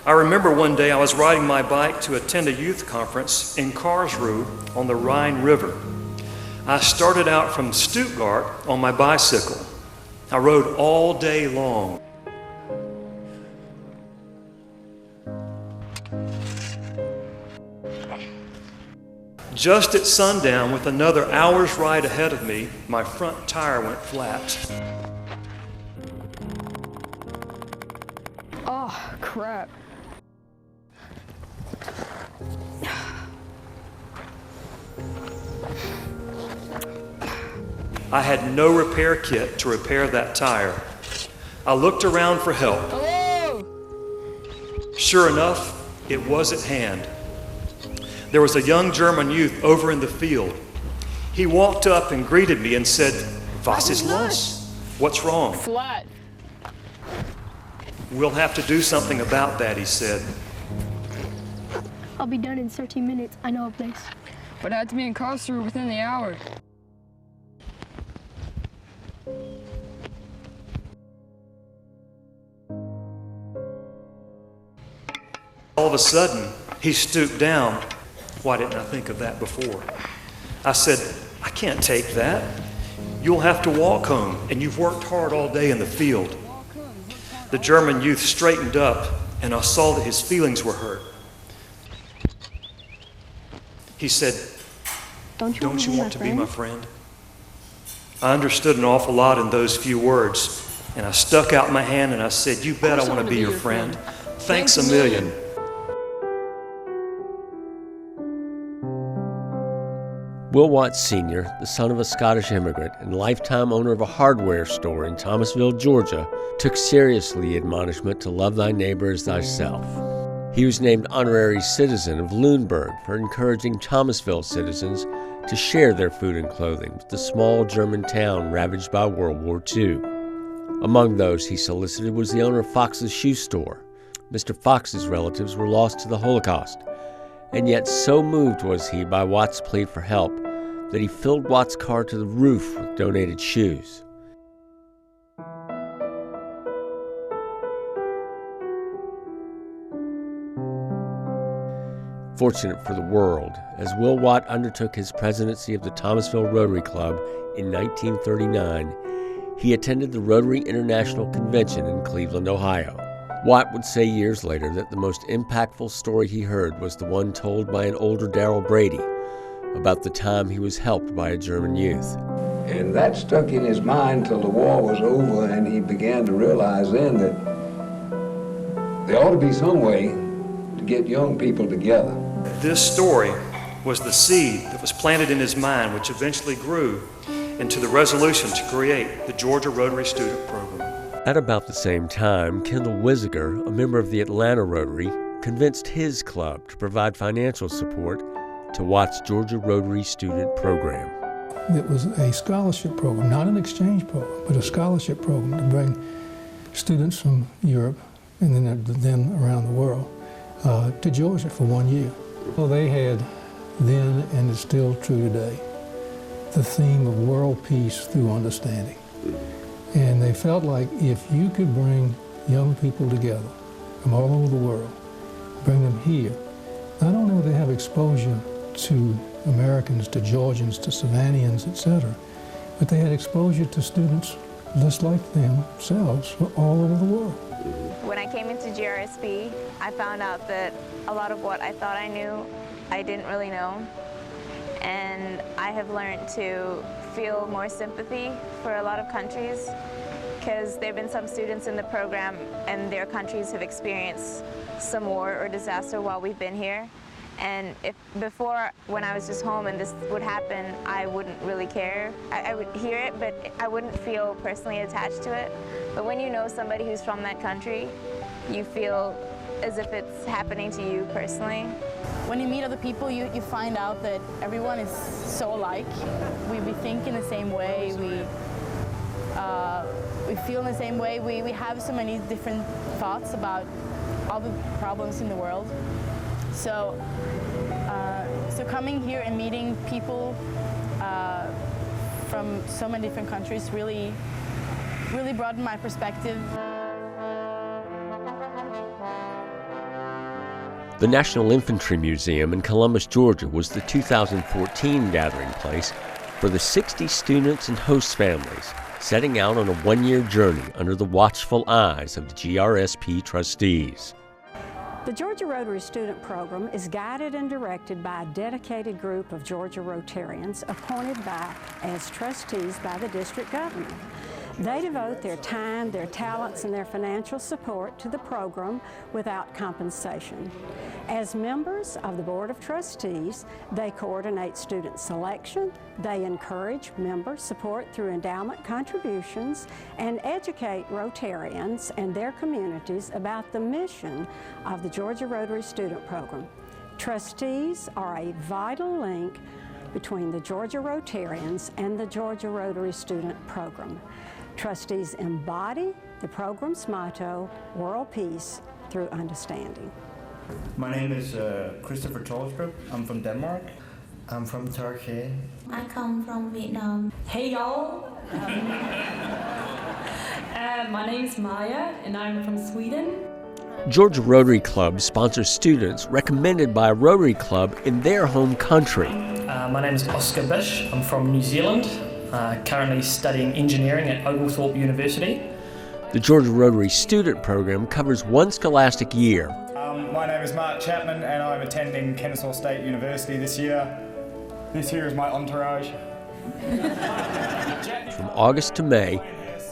I remember one day I was riding my bike to attend a youth conference in Karlsruhe on the Rhine River. I started out from Stuttgart on my bicycle. I rode all day long. Just at sundown, with another hour's ride ahead of me, my front tire went flat. Oh, crap. I had no repair kit to repair that tire. I looked around for help. Hello? Sure enough, it was at hand. There was a young German youth over in the field. He walked up and greeted me and said, "Was ist los? What's wrong?" Flat. "We'll have to do something about that," he said. I'll be done in 13 minutes. I know a place. But I had to be in Karlsruhe within the hour. All of a sudden, he stooped down. Why didn't I think of that before? I said, "I can't take that. You'll have to walk home, and you've worked hard all day in the field." The German youth straightened up, and I saw that his feelings were hurt. He said, "Don't you want to be my friend?" I understood an awful lot in those few words, and I stuck out my hand and I said, "You bet I want to be your friend. Thanks a million." Will Watts Sr., the son of a Scottish immigrant and lifetime owner of a hardware store in Thomasville, Georgia, took seriously admonishment to love thy neighbor as thyself. He was named honorary citizen of Lüneburg for encouraging Thomasville citizens to share their food and clothing with the small German town ravaged by World War II. Among those he solicited was the owner of Fox's shoe store. Mr. Fox's relatives were lost to the Holocaust, and yet so moved was he by Watts' plea for help that he filled Watts' car to the roof with donated shoes. Fortunate for the world, as Will Watt undertook his presidency of the Thomasville Rotary Club in 1939, he attended the Rotary International Convention in Cleveland, Ohio. Watt would say years later that the most impactful story he heard was the one told by an older Darrell Brady about the time he was helped by a German youth. And that stuck in his mind till the war was over, and he began to realize then that there ought to be some way to get young people together. This story was the seed that was planted in his mind, which eventually grew into the resolution to create the Georgia Rotary Student Program. At about the same time, Kendall Wisiger, a member of the Atlanta Rotary, convinced his club to provide financial support to Watts' Georgia Rotary Student Program. It was a scholarship program, not an exchange program, but a scholarship program to bring students from Europe and then around the world to Georgia for 1 year. Well, they had then, and it's still true today, the theme of world peace through understanding. And they felt like if you could bring young people together from all over the world, bring them here, not only would they have exposure to Americans, to Georgians, to Savannahans, etc., but they had exposure to students just like themselves from all over the world. When I came into GRSP, I found out that a lot of what I thought I knew, I didn't really know. And I have learned to feel more sympathy for a lot of countries, because there have been some students in the program and their countries have experienced some war or disaster while we've been here. And if before, when I was just home and this would happen, I wouldn't really care. I would hear it, but I wouldn't feel personally attached to it. But when you know somebody who's from that country, you feel as if it's happening to you personally. When you meet other people, you find out that everyone is so alike. We think in the same way, we feel in the same way, we have so many different thoughts about all the problems in the world. So coming here and meeting people from so many different countries really broadened my perspective. The National Infantry Museum in Columbus, Georgia was the 2014 gathering place for the 60 students and host families setting out on a one-year journey under the watchful eyes of the GRSP trustees. The Georgia Rotary Student Program is guided and directed by a dedicated group of Georgia Rotarians appointed as trustees by the district government. They devote their time, their talents, and their financial support to the program without compensation. As members of the Board of Trustees, they coordinate student selection, they encourage member support through endowment contributions, and educate Rotarians and their communities about the mission of the Georgia Rotary Student Program. Trustees are a vital link between the Georgia Rotarians and the Georgia Rotary Student Program. Trustees embody the program's motto, World Peace Through Understanding. My name is Christopher Tolstrup. I'm from Denmark. I'm from Turkey. I come from Vietnam. Hey y'all! My name is Maya and I'm from Sweden. Georgia Rotary Club sponsors students recommended by a Rotary Club in their home country. My name is Oscar Bish. I'm from New Zealand. Currently studying engineering at Oglethorpe University. The Georgia Rotary Student Program covers one scholastic year. My name is Mark Chapman and I'm attending Kennesaw State University this year. This here is my entourage. From August to May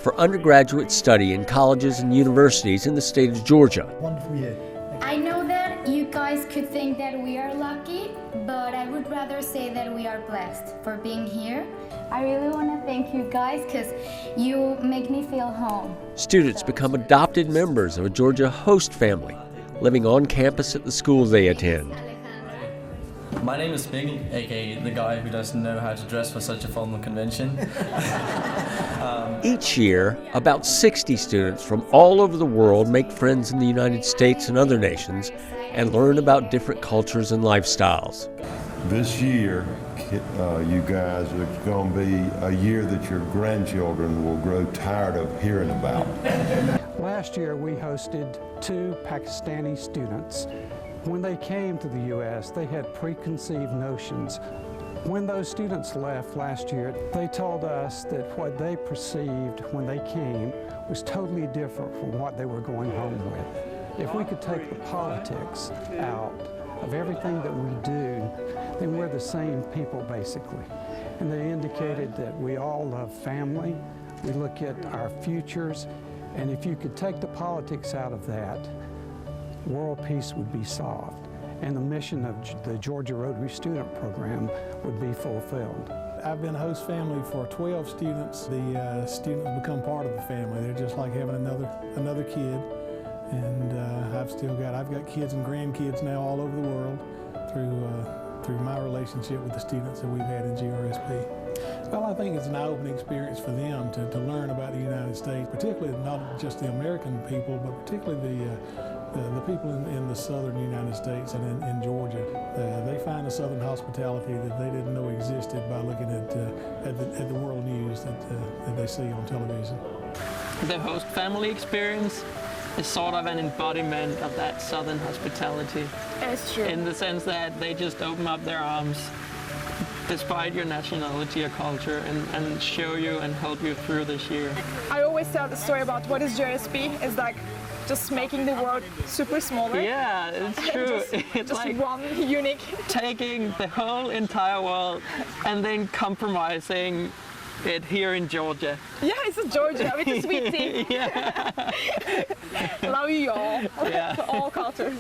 for undergraduate study in colleges and universities in the state of Georgia. Wonderful year. I know that you guys could think that we are lucky, but I would rather say that we are blessed for being here. I really want to thank you guys because you make me feel home. Students become adopted members of a Georgia host family, living on campus at the school they attend. My name is Bing, aka the guy who doesn't know how to dress for such a formal convention. Each year, about 60 students from all over the world make friends in the United States and other nations and learn about different cultures and lifestyles. This year, you guys, are going to be a year that your grandchildren will grow tired of hearing about. Last year, we hosted 2 Pakistani students. When they came to the U.S., they had preconceived notions. When those students left last year, they told us that what they perceived when they came was totally different from what they were going home with. If we could take the politics out of everything that we do, then we're the same people, basically. And they indicated that we all love family, we look at our futures, and if you could take the politics out of that, world peace would be solved, and the mission of the Georgia Rotary Student Program would be fulfilled. I've been a host family for 12 students. The students become part of the family. They're just like having another kid. And I've got kids and grandkids now all over the world through my relationship with the students that we've had in GRSP. Well, I think it's an eye-opening experience for them to learn about the United States, particularly not just the American people, but particularly the people in the southern United States and in Georgia. They find a southern hospitality that they didn't know existed by looking at the world news that they see on television. The host family experience is sort of an embodiment of that southern hospitality. That's true. In the sense that they just open up their arms despite your nationality or culture and show you and help you through this year. I always tell the story about what is GRSP. It's like just making the world super smaller. Yeah, it's true. It's just like one unique. Taking the whole entire world and then compromising it here in Georgia. Yeah, it's a Georgia with a sweet tea. Yeah. Love you all. Yeah. All cultures.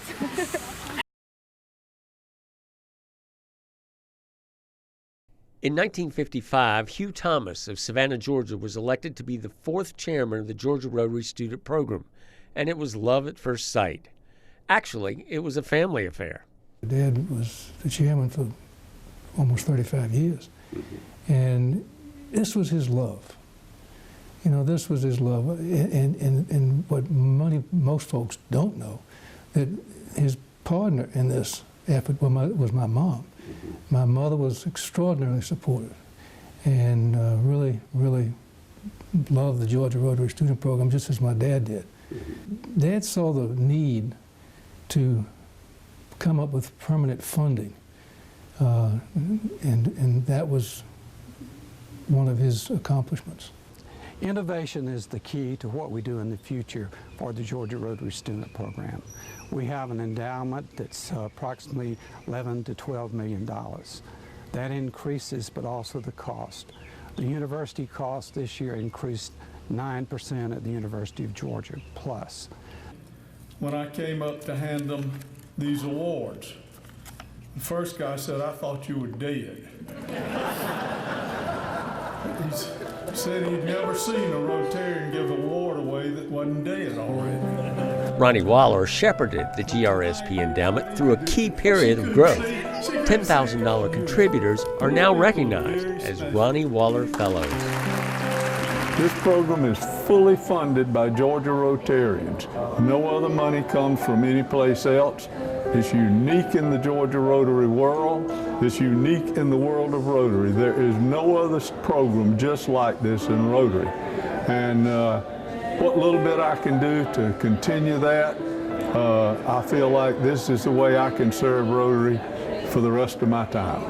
In 1955, Hugh Thomas of Savannah, Georgia, was elected to be the 4th chairman of the Georgia Rotary Student Program, and it was love at first sight. Actually, it was a family affair. Dad was the chairman for almost 35 years, and this was his love. You know, this was his love, and what most folks don't know, that his partner in this effort was my mom. My mother was extraordinarily supportive and really, really loved the Georgia Rotary Student Program just as my dad did. Dad saw the need to come up with permanent funding, and that was one of his accomplishments. Innovation is the key to what we do in the future for the Georgia Rotary Student Program. We have an endowment that's approximately $11 to $12 million. That increases, but also the cost. The university cost this year increased 9% at the University of Georgia, plus. When I came up to hand them these awards, the first guy said, "I thought you were dead." He said he'd never seen a Rotarian give an award away that wasn't dead already. Ronnie Waller shepherded the GRSP endowment through a key period of growth. $10,000 contributors are now recognized as Ronnie Waller Fellows. This program is fully funded by Georgia Rotarians. No other money comes from any place else. It's unique in the Georgia Rotary world. It's unique in the world of Rotary. There is no other program just like this in Rotary. And what little bit I can do to continue that, I feel like this is the way I can serve Rotary for the rest of my time.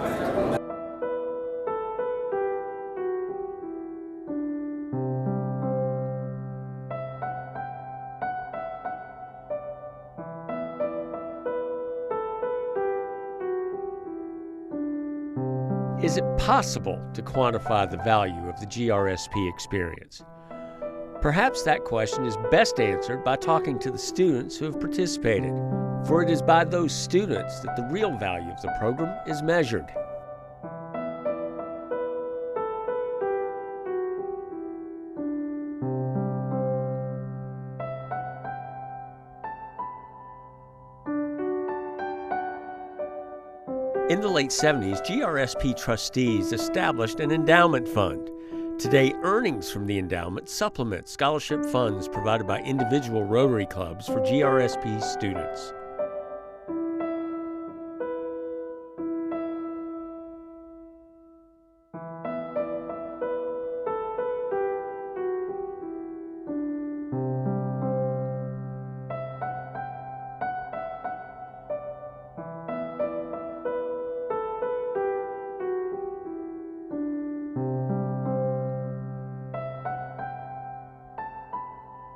Is it possible to quantify the value of the GRSP experience? Perhaps that question is best answered by talking to the students who have participated, for it is by those students that the real value of the program is measured. In the late 70s, GRSP trustees established an endowment fund. Today, earnings from the endowment supplement scholarship funds provided by individual Rotary clubs for GRSP students.